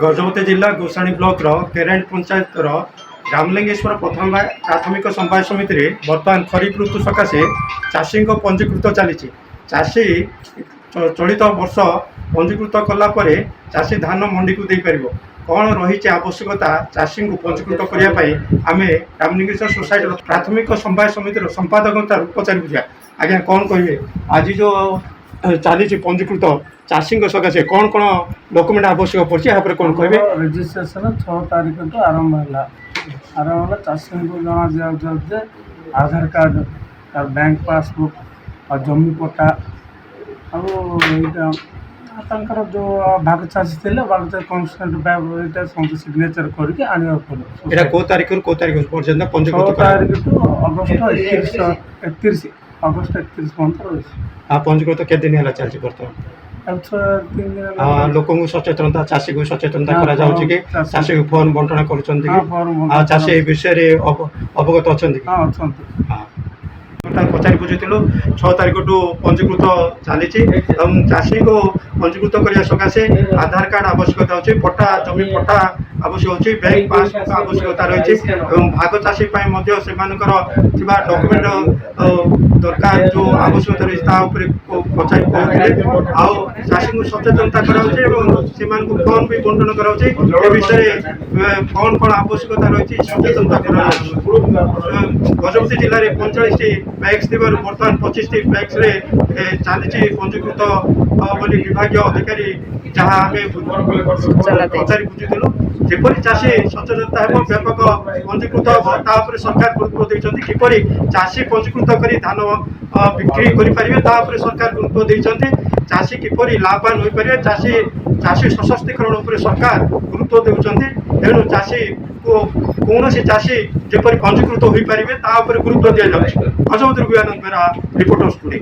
गजपति जिला गोसाणी ब्लॉक केरेंट पंचायत रामलिंगेश्वर प्रथम प्राथमिक समवाय समिति में बर्तमान खरीफ ऋतु सकाशे चाषी पंजीकृत चली चाषी चलित वर्ष पंजीकृत कलापर चाषी धान मंडी को दे पार कौन रही आवश्यकता चाषी को पंजीकृत करने आम रामलिंगेश्वर सोसाइटी प्राथमिक समवाय समिति संपादक पचारि बुझा आज्ञा कौन कहे आज जो चली पंजीकृत चाषी सकाशे कौन कौन डॉक्यूमेंट आवश्यक पड़े यहाँ कौन कहे रजिस्ट्रेशन 6 तारीख तो आरंभ है चाषी को जना दिया आधार कार्ड और बैंक पासबुक और जमी पट्टा और जो भाग चाषी थे भाग कन्सेंट सिग्नेचर करके आने पड़े कौ तारीख पर्यटन पंजीकृत 6 तारीख टू अगस्त 31 अगस्त 31 पर्यटन रही पंजीकृत के दिन है चलती बर्तमान लोक सचेतनता चाषी को सचेतनता कि चाषी को फोन बंटन कर चाषी विषय अवगत अच्छा पचारि बुझुलु 6 तारीख टू पंजीकृत चली चाषी को पंजीकृत करने सकाशे आधार कार्ड आवश्यकता होची पट्टा जमी पट्टा आवश्यक होची बैंक पासबुक आवश्यकता रही भाग चाषी डॉक्यूमेंट दरकार जो आवश्यकता रही पचारि कहते आउ चाषी को सचेतनता कर फोन भी बंटन कर विषय कौन कौन आवश्यकता रही सचेतनता गजपति जिले में 45 पैक्स थी बर्तमान 25 पैक्स चली पंजीकृत विभाग अधिकारी जहाँ आम पचारि बुझुलु जपरी चाषी सचेतनता हो व्यापक पंजीकृत हम सरकार गुरुत्व देते किपर चाषी पंजीकृत कर धान बिक्री करें सरकार गुरुत्व देते चाषी किपर लाभवान हो पारे चाषी सशक्तिकरण उपर सरकार गुरुत्व देते तेणु चाषी को कौन चाषी जपरी पंजीकृत हो पारे गुरुत्व दि जाए। गजपति गुयानंद बेरा रिपोर्टर स्टूडियो।